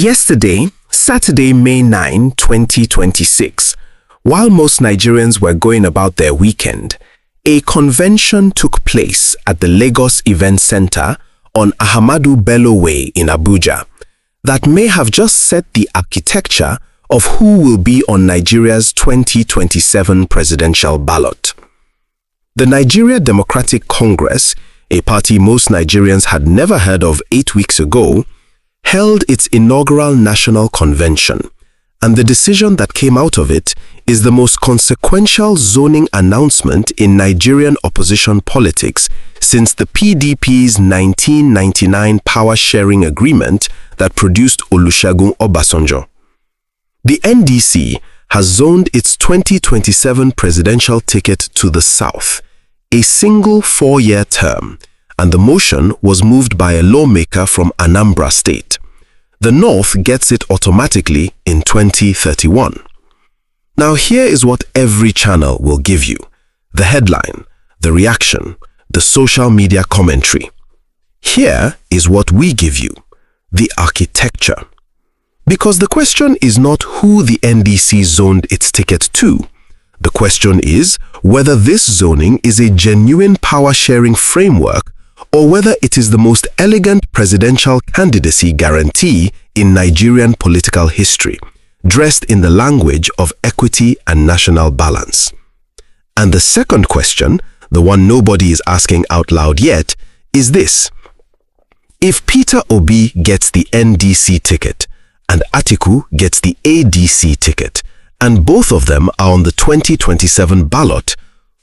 Yesterday, Saturday, May 9, 2026, while most Nigerians were going about their weekend, a convention took place at the Lagos Event Center on Ahmadu Bello Way in Abuja that may have just set the architecture of who will be on Nigeria's 2027 presidential ballot. The Nigeria Democratic Congress, a party most Nigerians had never heard of 8 weeks ago, held its inaugural national convention, and the decision that came out of it is the most consequential zoning announcement in Nigerian opposition politics since the PDP's 1999 power-sharing agreement that produced Olusegun Obasanjo. The NDC has zoned its 2027 presidential ticket to the south, a single 4-year term, and the motion was moved by a lawmaker from Anambra State. The North gets it automatically in 2031. Now here is what every channel will give you: the headline, the reaction, the social media commentary. Here is what we give you: the architecture. Because the question is not who the NDC zoned its ticket to. The question is whether this zoning is a genuine power-sharing framework or whether it is the most elegant presidential candidacy guarantee in Nigerian political history, dressed in the language of equity and national balance. And the second question, the one nobody is asking out loud yet, is this: if Peter Obi gets the NDC ticket and Atiku gets the ADC ticket, and both of them are on the 2027 ballot,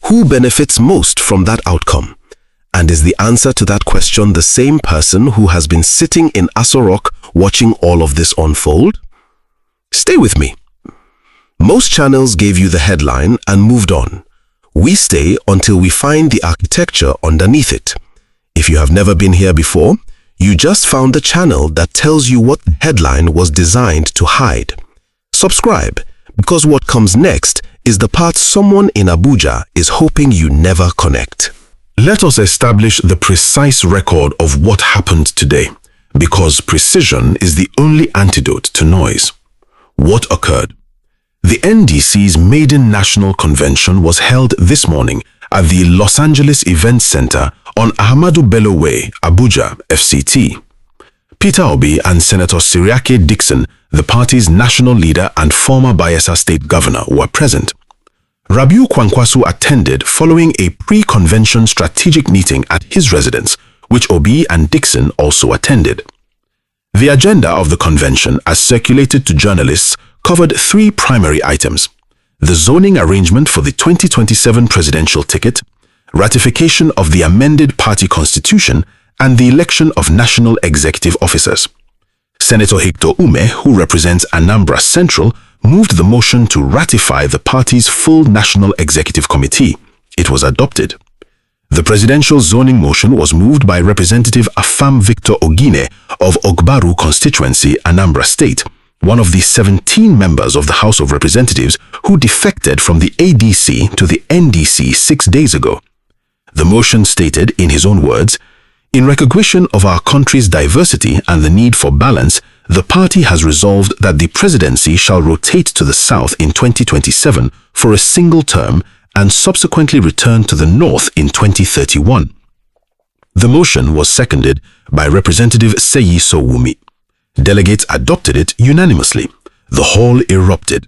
who benefits most from that outcome? And is the answer to that question the same person who has been sitting in Aso Rock watching all of this unfold? Stay with me. Most channels gave you the headline and moved on. We stay until we find the architecture underneath it. If you have never been here before, you just found the channel that tells you what the headline was designed to hide. Subscribe, because what comes next is the part someone in Abuja is hoping you never connect. Let us establish the precise record of what happened today, because precision is the only antidote to noise. What occurred? The NDC's maiden national convention was held this morning at the Los Angeles Event Center on Ahmadu Bello Way, Abuja, FCT. Peter Obi and Senator Siriake Dixon, the party's national leader and former Bayelsa State governor, were present. Rabiu Kwankwaso attended following a pre-convention strategic meeting at his residence, which Obi and Dixon also attended. The agenda of the convention, as circulated to journalists, covered 3 primary items: the zoning arrangement for the 2027 presidential ticket, ratification of the amended party constitution, and the election of national executive officers. Senator Hector Ume, who represents Anambra Central, moved the motion to ratify the party's full National Executive Committee. It was adopted. The presidential zoning motion was moved by Representative Afam Victor Ogine of Ogbaru constituency, Anambra State, one of the 17 members of the House of Representatives who defected from the ADC to the NDC 6 days ago. The motion stated, in his own words, "In recognition of our country's diversity and the need for balance, the party has resolved that the presidency shall rotate to the south in 2027 for a single term and subsequently return to the north in 2031. The motion was seconded by Representative Seyi Sowumi. Delegates adopted it unanimously. The hall erupted.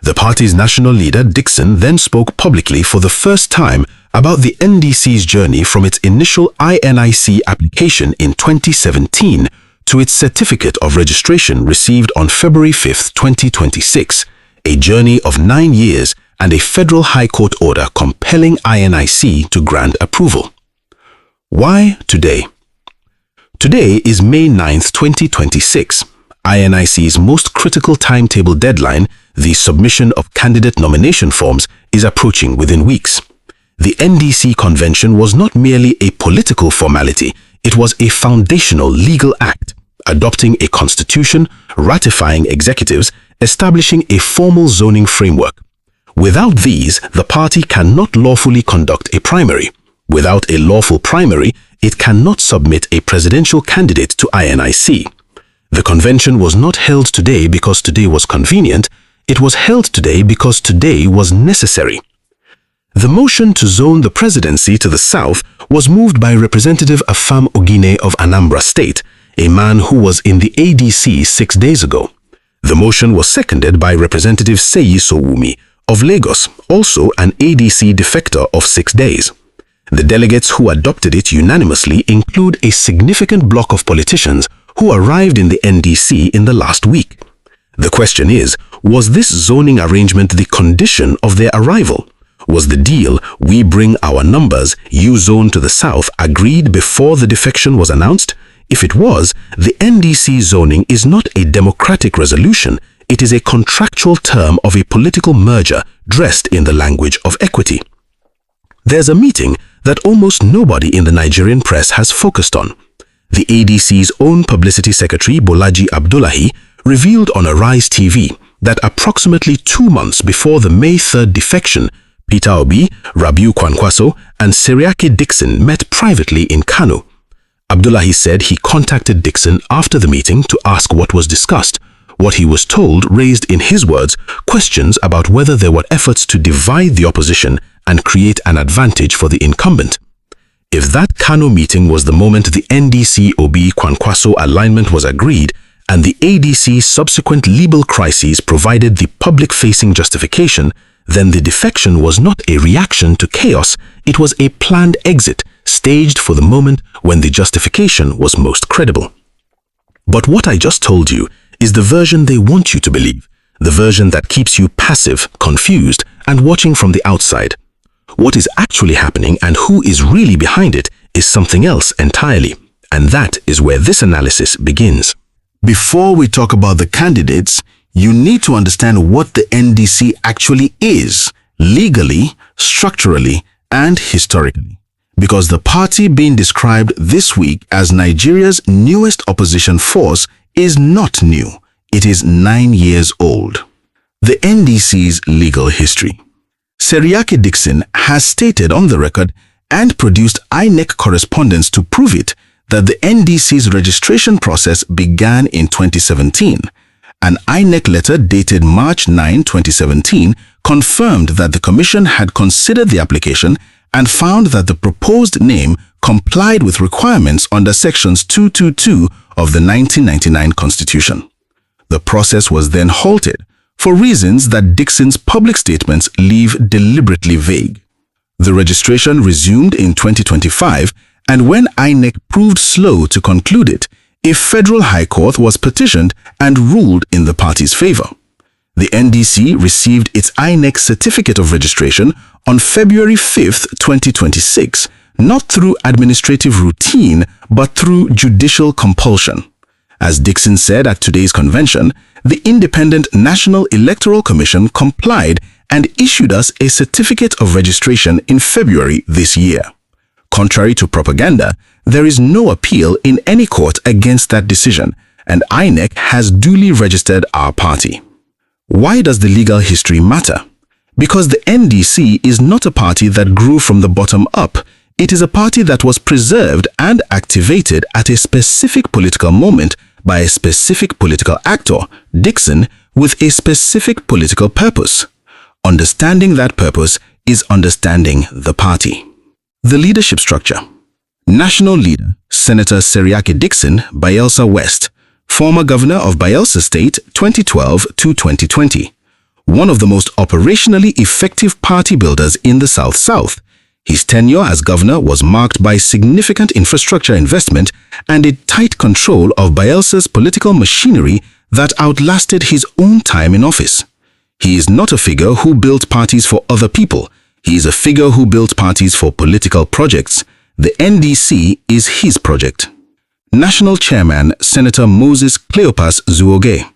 The party's national leader, Dixon, then spoke publicly for the first time about the NDC's journey from its initial INIC application in 2017 to its certificate of registration received on February 5, 2026, a journey of 9 years and a federal high court order compelling INIC to grant approval. Why today? Today is May 9, 2026. INIC's most critical timetable deadline, the submission of candidate nomination forms, is approaching within weeks. The NDC convention was not merely a political formality, it was a foundational legal act, adopting a constitution, ratifying executives, establishing a formal zoning framework. Without these, the party cannot lawfully conduct a primary. Without a lawful primary, it cannot submit a presidential candidate to INIC. The convention was not held today because today was convenient, it was held today because today was necessary. The motion to zone the presidency to the south was moved by Representative Afam Ogine of Anambra State, a man who was in the ADC 6 days ago. The motion was seconded by Representative Seyi Sowumi of Lagos, also an ADC defector of 6 days. The delegates who adopted it unanimously include a significant block of politicians who arrived in the NDC in the last week. The question is, was this zoning arrangement the condition of their arrival? Was the deal, we bring our numbers, you zone to the south, agreed before the defection was announced? If it was, the NDC zoning is not a democratic resolution, it is a contractual term of a political merger dressed in the language of equity. There's a meeting that almost nobody in the Nigerian press has focused on. The ADC's own publicity secretary, Bolaji Abdullahi, revealed on Arise TV that approximately 2 months before the May 3rd defection, Peter Obi, Rabiu Kwankwaso, and Seriake Dickson met privately in Kano. Abdullahi said he contacted Dickson after the meeting to ask what was discussed. What he was told raised, in his words, questions about whether there were efforts to divide the opposition and create an advantage for the incumbent. If that Kano meeting was the moment the NDC Obi Kwankwaso alignment was agreed and the ADC's subsequent legal crises provided the public-facing justification, then the defection was not a reaction to chaos, it was a planned exit, staged for the moment when the justification was most credible. But what I just told you is the version they want you to believe, the version that keeps you passive, confused, and watching from the outside. What is actually happening and who is really behind it is something else entirely, and that is where this analysis begins. Before we talk about the candidates, you need to understand what the NDC actually is, legally, structurally, and historically. Because the party being described this week as Nigeria's newest opposition force is not new. It is 9 years old. The NDC's legal history. Seriake Dickson has stated on the record and produced INEC correspondence to prove it that the NDC's registration process began in 2017. An INEC letter dated March 9, 2017 confirmed that the Commission had considered the application and found that the proposed name complied with requirements under Sections 222 of the 1999 Constitution. The process was then halted for reasons that Dickson's public statements leave deliberately vague. The registration resumed in 2025, and when INEC proved slow to conclude it, a federal high court was petitioned and ruled in the party's favor. The NDC received its INEC certificate of registration on February 5, 2026, not through administrative routine, but through judicial compulsion. As Dickson said at today's convention, the Independent National Electoral Commission complied and issued us a certificate of registration in February this year. Contrary to propaganda, there is no appeal in any court against that decision, and INEC has duly registered our party. Why does the legal history matter? Because the NDC is not a party that grew from the bottom up. It is a party that was preserved and activated at a specific political moment by a specific political actor, Dickson, with a specific political purpose. Understanding that purpose is understanding the party. The leadership structure. National leader, Senator Seriake Dickson, Bayelsa West, former governor of Bayelsa State 2012 to 2020. One of the most operationally effective party builders in the South-South. His tenure as governor was marked by significant infrastructure investment and a tight control of Bayelsa's political machinery that outlasted his own time in office. He is not a figure who built parties for other people. He is a figure who built parties for political projects. The NDC is his project. National Chairman Senator Moses Cleopas Zuoge,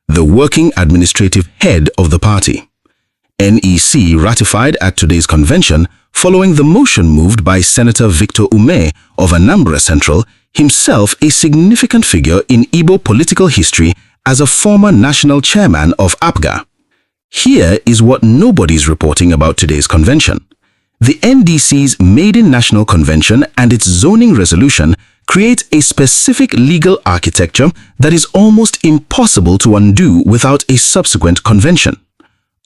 the working administrative head of the party. NEC ratified at today's convention following the motion moved by Senator Victor Ume of Anambra Central, himself a significant figure in Igbo political history as a former national chairman of APGA. Here is what nobody's reporting about today's convention. The NDC's maiden national convention and its zoning resolution create a specific legal architecture that is almost impossible to undo without a subsequent convention.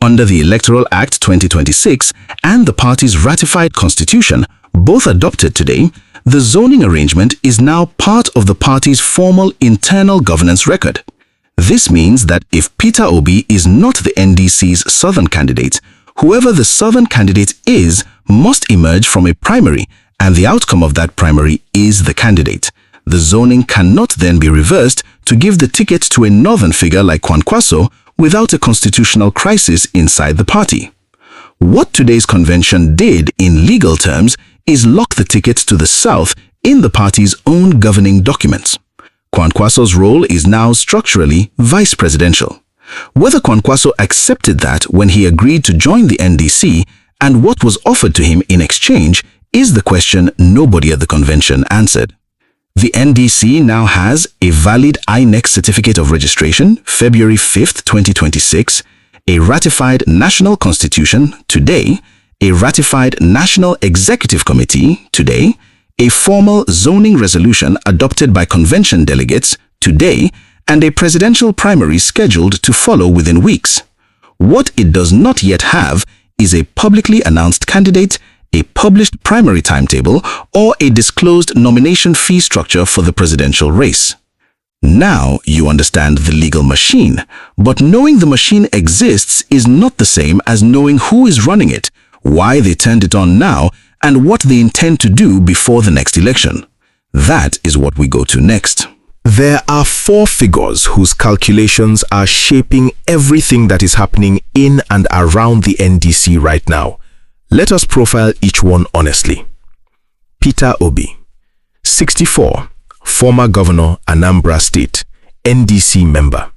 Under the Electoral Act 2026 and the party's ratified constitution, both adopted today, the zoning arrangement is now part of the party's formal internal governance record. This means that if Peter Obi is not the NDC's southern candidate, whoever the southern candidate is must emerge from a primary, and the outcome of that primary is the candidate. The zoning cannot then be reversed to give the ticket to a northern figure like Kwankwaso without a constitutional crisis inside the party. What today's convention did in legal terms is lock the ticket to the south in the party's own governing documents. Kwankwaso's role is now structurally vice presidential. Whether Kwankwaso accepted that when he agreed to join the NDC and what was offered to him in exchange is the question nobody at the convention answered. The NDC now has a valid INEC certificate of registration, February 5th, 2026, a ratified national constitution today, a ratified National Executive Committee today, a formal zoning resolution adopted by convention delegates today, and a presidential primary scheduled to follow within weeks. What it does not yet have is a publicly announced candidate, a published primary timetable, or a disclosed nomination fee structure for the presidential race. Now you understand the legal machine, but knowing the machine exists is not the same as knowing who is running it, why they turned it on now, and what they intend to do before the next election. That is what we go to next. There are 4 figures whose calculations are shaping everything that is happening in and around the NDC right now. Let us profile each one honestly. Peter Obi, 64, former governor, Anambra State, NDC member.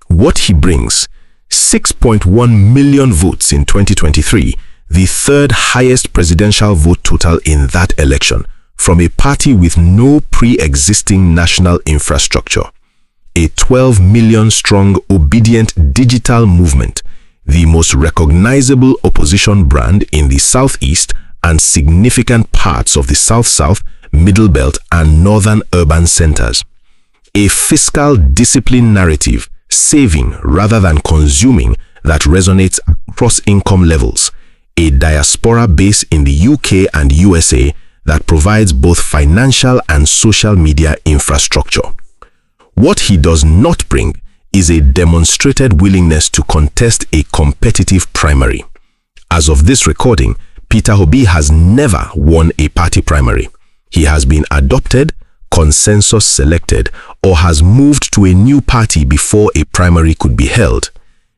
What he brings: 6.1 million votes in 2023, the third highest presidential vote total in that election, from a party with no pre-existing national infrastructure. A 12 million strong obedient digital movement, the most recognizable opposition brand in the southeast and significant parts of the south-south, middle belt and northern urban centers. A fiscal discipline narrative, saving rather than consuming, that resonates across income levels. A diaspora base in the UK and USA that provides both financial and social media infrastructure. What he does not bring is a demonstrated willingness to contest a competitive primary. As of this recording, Peter Obi has never won a party primary. He has been adopted, consensus selected, or has moved to a new party before a primary could be held.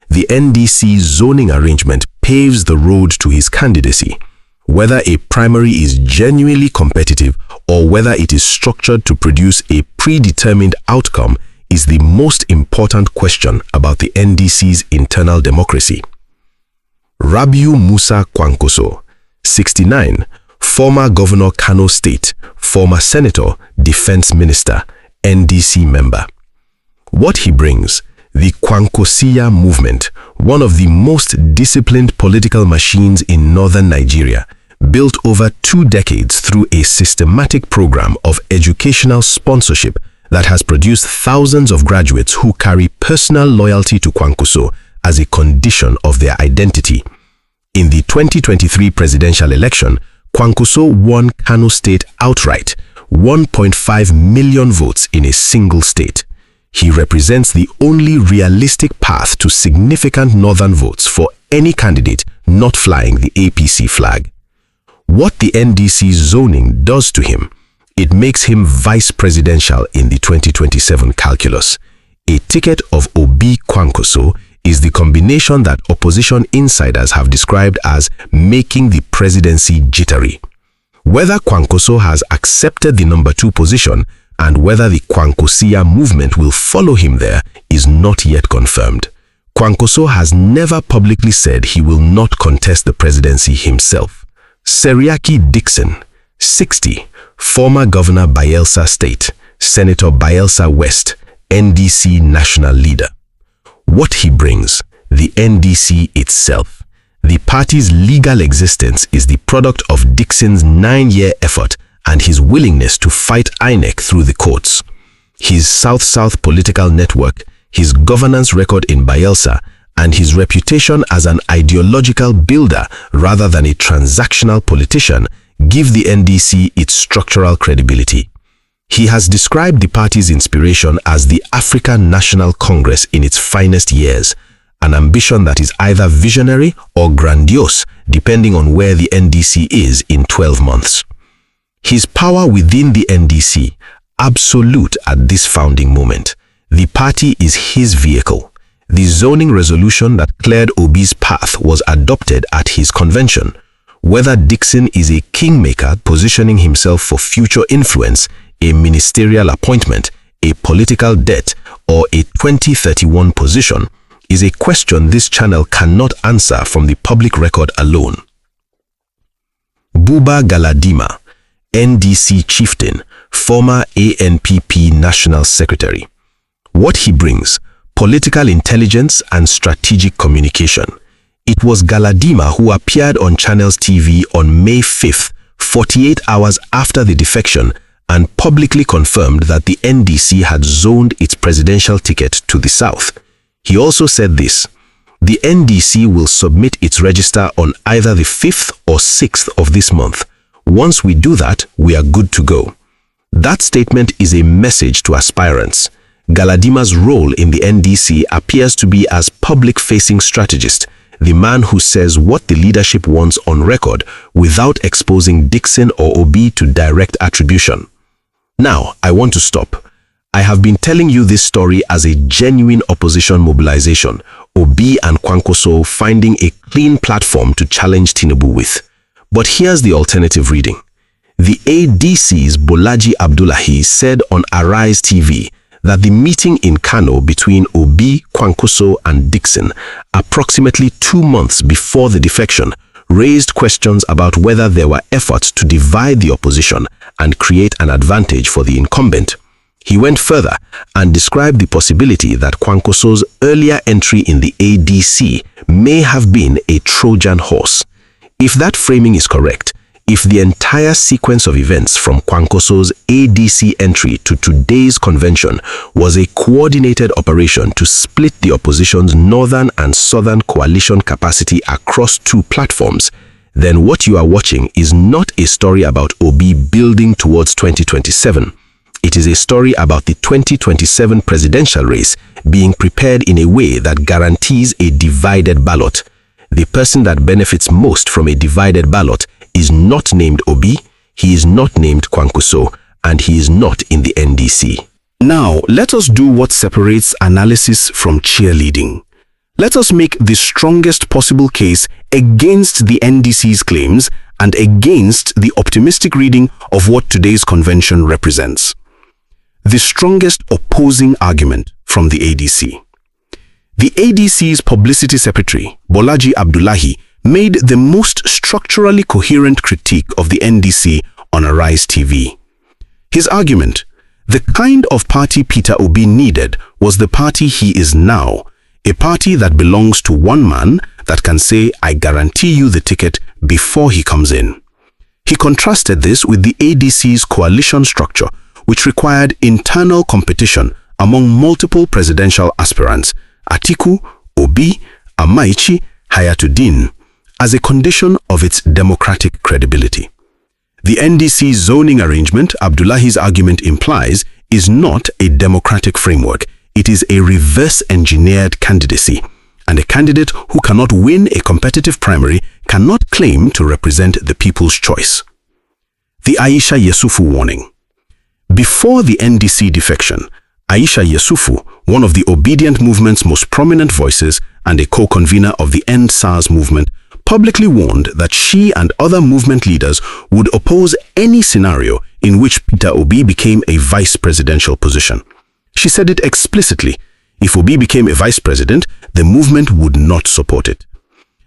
The NDC zoning arrangement paves the road to his candidacy. Whether a primary is genuinely competitive or whether it is structured to produce a predetermined outcome is the most important question about the NDC's internal democracy. Rabiu Kwankwaso, 69, former governor, Kano State, former senator, defense minister, NDC member. What he brings: the Kwankwaso movement, one of the most disciplined political machines in northern Nigeria, built over 2 decades through a systematic program of educational sponsorship that has produced thousands of graduates who carry personal loyalty to Kwankwaso as a condition of their identity. In the 2023 presidential election, Kwankwaso won Kano State outright, 1.5 million votes in a single state. He represents the only realistic path to significant northern votes for any candidate not flying the APC flag. What the NDC zoning does to him: it makes him vice presidential in the 2027 calculus. A ticket of Obi Kwankwaso is the combination that opposition insiders have described as making the presidency jittery. Whether Kwankwaso has accepted the number 2 position and whether the Kwankwaso movement will follow him there is not yet confirmed. Kwankwaso has never publicly said he will not contest the presidency himself. Seriaki Dixon, 60, former governor, Bayelsa State, Senator Bayelsa West, NDC national leader. What he brings: the NDC itself. The party's legal existence is the product of Dixon's 9-year effort and his willingness to fight INEC through the courts. His South-South political network, his governance record in Bayelsa, and his reputation as an ideological builder rather than a transactional politician give the NDC its structural credibility. He has described the party's inspiration as the African National Congress in its finest years, an ambition that is either visionary or grandiose depending on where the NDC is in 12 months. His power within the NDC, absolute at this founding moment. The party is his vehicle. The zoning resolution that cleared Obi's path was adopted at his convention. Whether Dixon is a kingmaker positioning himself for future influence, a ministerial appointment, a political debt, or a 2031 position, is a question this channel cannot answer from the public record alone. Buba Galadima, NDC chieftain, former ANPP National Secretary. What he brings: political intelligence and strategic communication. It was Galadima who appeared on Channels TV on May 5th, 48 hours after the defection, and publicly confirmed that the NDC had zoned its presidential ticket to the south. He also said this: the NDC will submit its register on either the 5th or 6th of this month. Once we do that, we are good to go. That statement is a message to aspirants. Galadima's role in the NDC appears to be as public-facing strategist, the man who says what the leadership wants on record without exposing Dixon or Obi to direct attribution. Now, I want to stop. I have been telling you this story as a genuine opposition mobilization, Obi and Kwankwaso finding a clean platform to challenge Tinubu with. But here's the alternative reading. The ADC's Bolaji Abdullahi said on Arise TV that the meeting in Kano between Obi, Kwankwaso, and Dixon, approximately 2 months before the defection, raised questions about whether there were efforts to divide the opposition and create an advantage for the incumbent. He went further and described the possibility that Kwankwaso's earlier entry in the ADC may have been a Trojan horse. If that framing is correct, if the entire sequence of events from Kwankwaso's ADC entry to today's convention was a coordinated operation to split the opposition's northern and southern coalition capacity across 2 platforms, then what you are watching is not a story about Obi building towards 2027. It is a story about the 2027 presidential race being prepared in a way that guarantees a divided ballot. The person that benefits most from a divided ballot is not named Obi, he is not named Kwankwaso, and he is not in the NDC. Now, let us do what separates analysis from cheerleading. Let us make the strongest possible case against the NDC's claims and against the optimistic reading of what today's convention represents. The strongest opposing argument from the ADC. The ADC's publicity secretary, Bolaji Abdullahi, made the most structurally coherent critique of the NDC on Arise TV. His argument: the kind of party Peter Obi needed was the party he is now, a party that belongs to one man that can say, "I guarantee you the ticket," before he comes in. He contrasted this with the ADC's coalition structure, which required internal competition among multiple presidential aspirants, Atiku, Obi, Amaichi, Hayatuddin, as a condition of its democratic credibility. The NDC zoning arrangement, Abdullahi's argument implies, is not a democratic framework. It is a reverse-engineered candidacy, and a candidate who cannot win a competitive primary cannot claim to represent the people's choice. The Aisha Yesufu warning. Before the NDC defection, Aisha Yesufu, one of the obedient movement's most prominent voices and a co-convener of the End SARS movement, publicly warned that she and other movement leaders would oppose any scenario in which Peter Obi became a vice presidential position. She said it explicitly: if Obi became a vice president, the movement would not support it.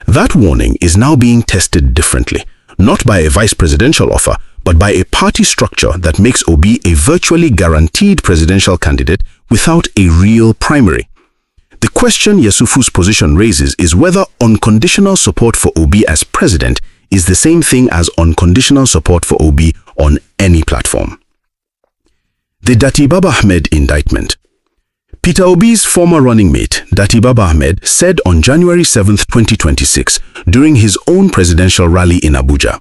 That warning is now being tested differently, not by a vice presidential offer, but by a party structure that makes Obi a virtually guaranteed presidential candidate without a real primary. The question Yesufu's position raises is whether unconditional support for Obi as president is the same thing as unconditional support for Obi on any platform. The Dati Baba Ahmed indictment. Peter Obi's former running mate, Dati Baba Ahmed, said on January 7, 2026, during his own presidential rally in Abuja,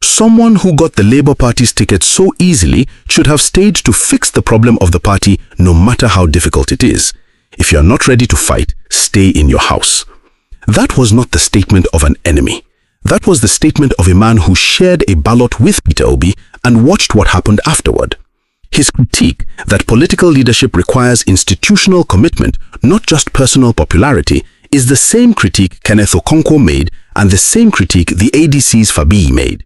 "Someone who got the Labour Party's ticket so easily should have stayed to fix the problem of the party no matter how difficult it is. If you are not ready to fight, stay in your house." That was not the statement of an enemy. That was the statement of a man who shared a ballot with Peter Obi and watched what happened afterward. His critique that political leadership requires institutional commitment, not just personal popularity, is the same critique Kenneth Okonkwo made and the same critique the ADC's Fabiyi made.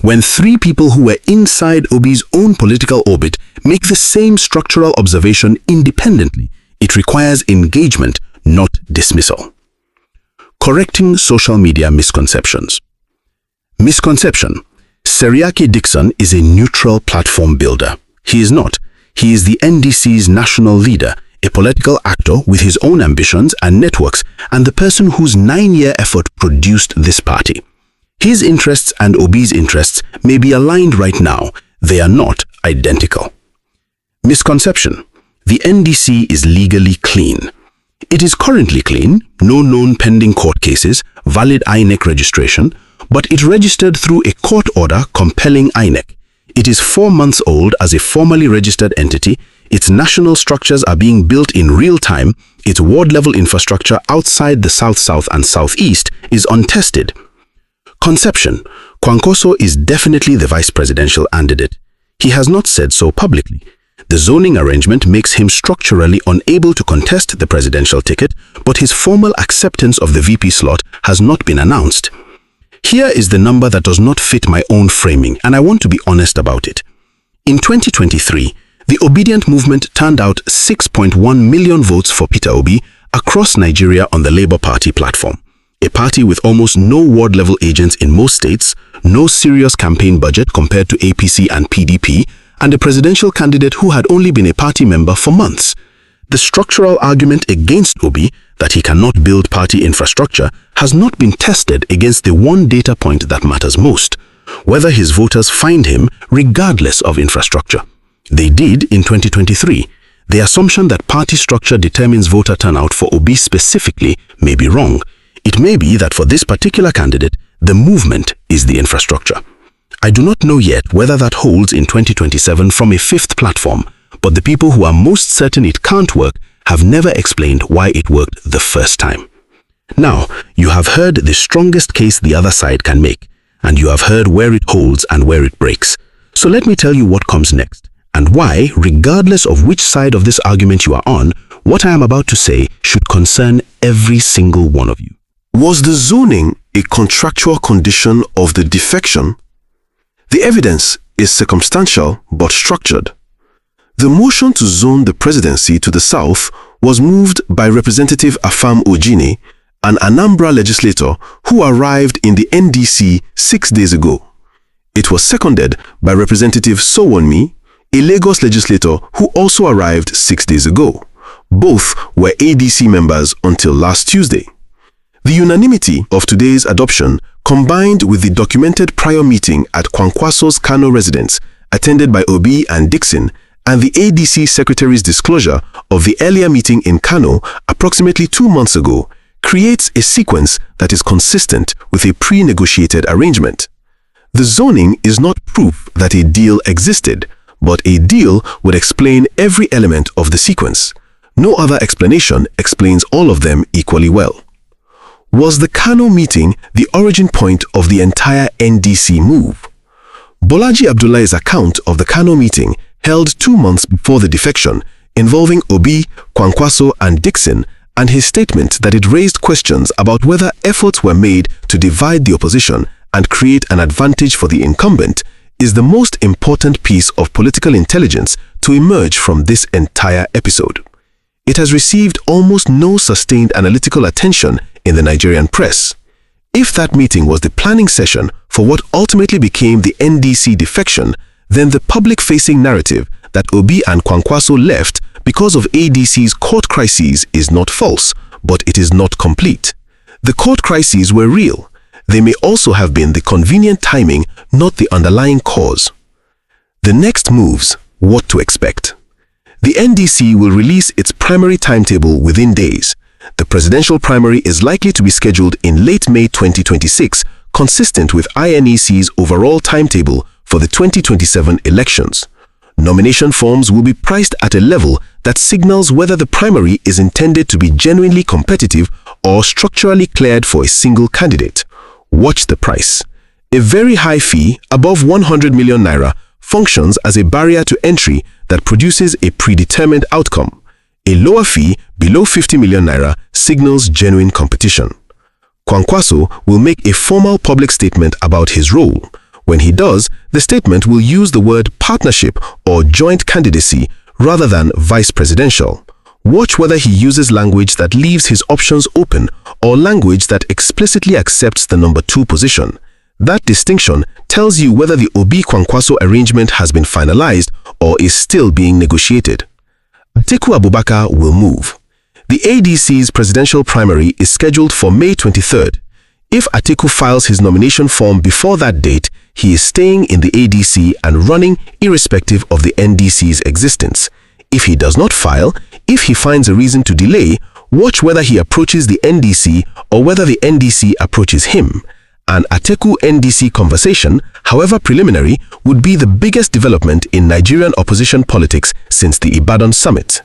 When three people who were inside Obi's own political orbit make the same structural observation independently, it requires engagement, not dismissal. Correcting social media misconceptions. Misconception. Seriake Dickson is a neutral platform builder. He is not. He is the NDC's national leader, a political actor with his own ambitions and networks, and the person whose 9-year effort produced this party. His interests and Obi's interests may be aligned right now. They are not identical. Misconception. The NDC is legally clean. It is currently clean, no known pending court cases, valid INEC registration, but it registered through a court order compelling INEC. It is 4 months old as a formally registered entity. Its national structures are being built in real time. Its ward-level infrastructure outside the South-South and Southeast is untested. Conception. Kwankwaso is definitely the vice presidential candidate. He has not said so publicly. The zoning arrangement makes him structurally unable to contest the presidential ticket, but his formal acceptance of the VP slot has not been announced. Here is the number that does not fit my own framing, and I want to be honest about it. In 2023, the Obedient movement turned out 6.1 million votes for Peter Obi across Nigeria on the Labour Party platform, a party with almost no ward-level agents in most states, no serious campaign budget compared to APC and PDP, and a presidential candidate who had only been a party member for months. The structural argument against Obi, that he cannot build party infrastructure, has not been tested against the one data point that matters most, whether his voters find him regardless of infrastructure. They did in 2023. The assumption that party structure determines voter turnout for Obi specifically may be wrong. It may be that for this particular candidate, the movement is the infrastructure. I do not know yet whether that holds in 2027 from a fifth platform, but the people who are most certain it can't work have never explained why it worked the first time. Now, you have heard the strongest case the other side can make, and you have heard where it holds and where it breaks. So let me tell you what comes next, and why, regardless of which side of this argument you are on, what I am about to say should concern every single one of you. Was the zoning a contractual condition of the defection? The evidence is circumstantial but structured. The motion to zone the presidency to the south was moved by Representative Afam Ojini, an Anambra legislator who arrived in the NDC 6 days ago. It was seconded by Representative Sowonmi, a Lagos legislator who also arrived 6 days ago. Both were ADC members until last Tuesday. The unanimity of today's adoption, combined with the documented prior meeting at Kwankwaso's Kano residence, attended by Obi and Dickson, and the ADC Secretary's disclosure of the earlier meeting in Kano approximately 2 months ago, creates a sequence that is consistent with a pre-negotiated arrangement. The zoning is not proof that a deal existed, but a deal would explain every element of the sequence. No other explanation explains all of them equally well. Was the Kano meeting the origin point of the entire NDC move? Bolaji Abdullah's account of the Kano meeting, held 2 months before the defection, involving Obi, Kwankwaso and Dickson, and his statement that it raised questions about whether efforts were made to divide the opposition and create an advantage for the incumbent, is the most important piece of political intelligence to emerge from this entire episode. It has received almost no sustained analytical attention in the Nigerian press. If that meeting was the planning session for what ultimately became the NDC defection, then the public-facing narrative that Obi and Kwankwaso left because of ADC's court crises is not false, but it is not complete. The court crises were real. They may also have been the convenient timing, not the underlying cause. The next moves, what to expect. The NDC will release its primary timetable within days. The presidential primary is likely to be scheduled in late May 2026, consistent with INEC's overall timetable for the 2027 elections. Nomination forms will be priced at a level that signals whether the primary is intended to be genuinely competitive or structurally cleared for a single candidate. Watch the price. A very high fee, above 100 million naira, functions as a barrier to entry that produces a predetermined outcome. A lower fee, below 50 million naira, signals genuine competition. Kwankwaso will make a formal public statement about his role. When he does, the statement will use the word partnership or joint candidacy rather than vice presidential. Watch whether he uses language that leaves his options open or language that explicitly accepts the number 2 position. That distinction tells you whether the Obi-Kwankwaso arrangement has been finalized or is still being negotiated. Atiku Abubakar will move. The ADC's presidential primary is scheduled for May 23rd. If Atiku files his nomination form before that date, he is staying in the ADC and running irrespective of the NDC's existence. If he does not file, if he finds a reason to delay, watch whether he approaches the NDC or whether the NDC approaches him. An Atiku-NDC conversation, however preliminary, would be the biggest development in Nigerian opposition politics since the Ibadan summit.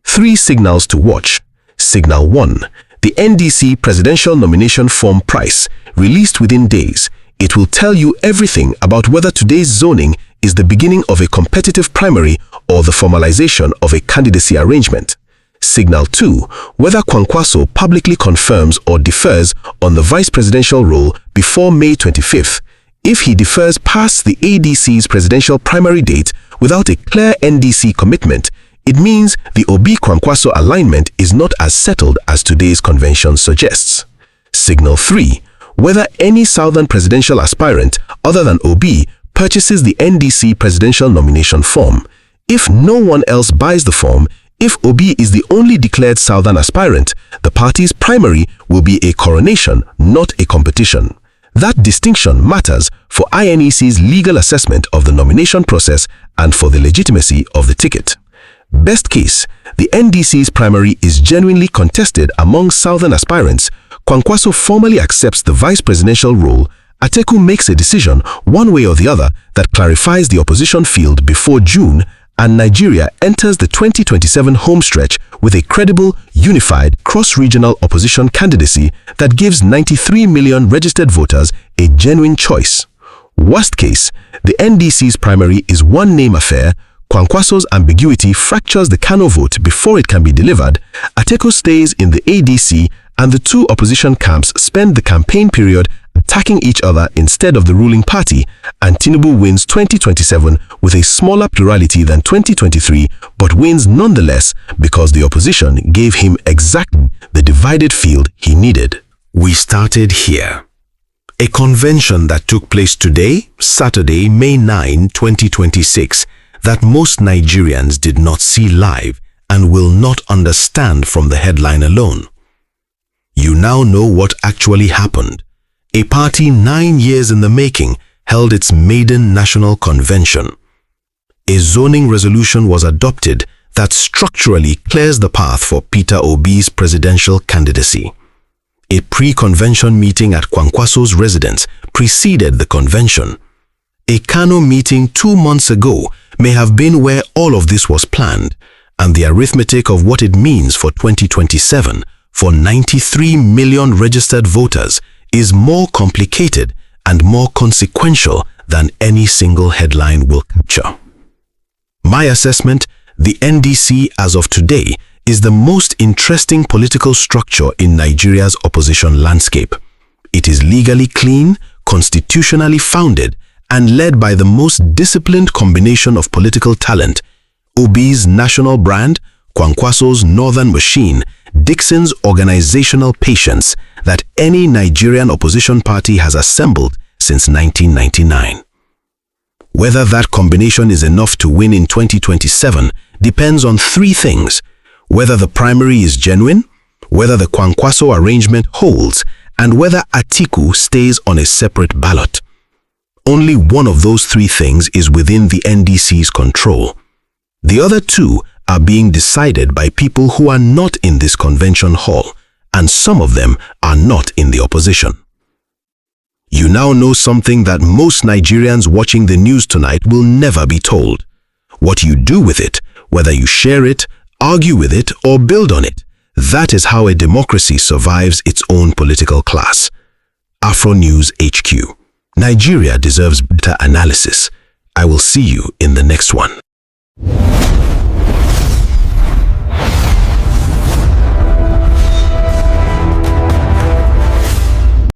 3 signals to watch. Signal 1. The NDC presidential nomination form price, released within days. It will tell you everything about whether today's zoning is the beginning of a competitive primary or the formalization of a candidacy arrangement. Signal 2. Whether Kwankwaso publicly confirms or defers on the vice presidential role before May 25th. If he defers past the ADC's presidential primary date without a clear NDC commitment, it means the Obi-Kwankwaso alignment is not as settled as today's convention suggests. Signal 3. Whether any southern presidential aspirant other than Obi purchases the NDC presidential nomination form. If no one else buys the form, if Obi is the only declared southern aspirant, the party's primary will be a coronation, not a competition. That distinction matters for INEC's legal assessment of the nomination process and for the legitimacy of the ticket. Best case, the NDC's primary is genuinely contested among southern aspirants. Kwankwaso formally accepts the vice presidential role. Atiku makes a decision, one way or the other, that clarifies the opposition field before June, and Nigeria enters the 2027 home stretch with a credible, unified, cross-regional opposition candidacy that gives 93 million registered voters a genuine choice. Worst case, the NDC's primary is one-name affair. Kwankwaso's ambiguity fractures the Kano vote before it can be delivered. Atiku stays in the ADC, and the 2 opposition camps spend the campaign period attacking each other instead of the ruling party, and Tinubu wins 2027 with a smaller plurality than 2023, but wins nonetheless because the opposition gave him exactly the divided field he needed. We started here. A convention that took place today, Saturday, May 9, 2026, that most Nigerians did not see live and will not understand from the headline alone. You now know what actually happened. A party 9 years in the making held its maiden national convention. A zoning resolution was adopted that structurally clears the path for Peter Obi's presidential candidacy. A pre-convention meeting at Kwankwaso's residence preceded the convention. A Kano meeting 2 months ago may have been where all of this was planned, and the arithmetic of what it means for 2027 for 93 million registered voters is more complicated and more consequential than any single headline will capture. My assessment, the NDC as of today is the most interesting political structure in Nigeria's opposition landscape. It is legally clean, constitutionally founded, and led by the most disciplined combination of political talent: Obi's national brand, Kwankwaso's northern machine, Dixon's organizational patience that any Nigerian opposition party has assembled since 1999. Whether that combination is enough to win in 2027 depends on 3 things: whether the primary is genuine, whether the Kwankwaso arrangement holds, and whether Atiku stays on a separate ballot. Only one of those three things is within the NDC's control. The other two are being decided by people who are not in this convention hall, and some of them are not in the opposition. You now know something that most Nigerians watching the news tonight will never be told. What you do with it, whether you share it, argue with it, or build on it, that is how a democracy survives its own political class. AFRONEWSHQ. Nigeria deserves better analysis. I will see you in the next one.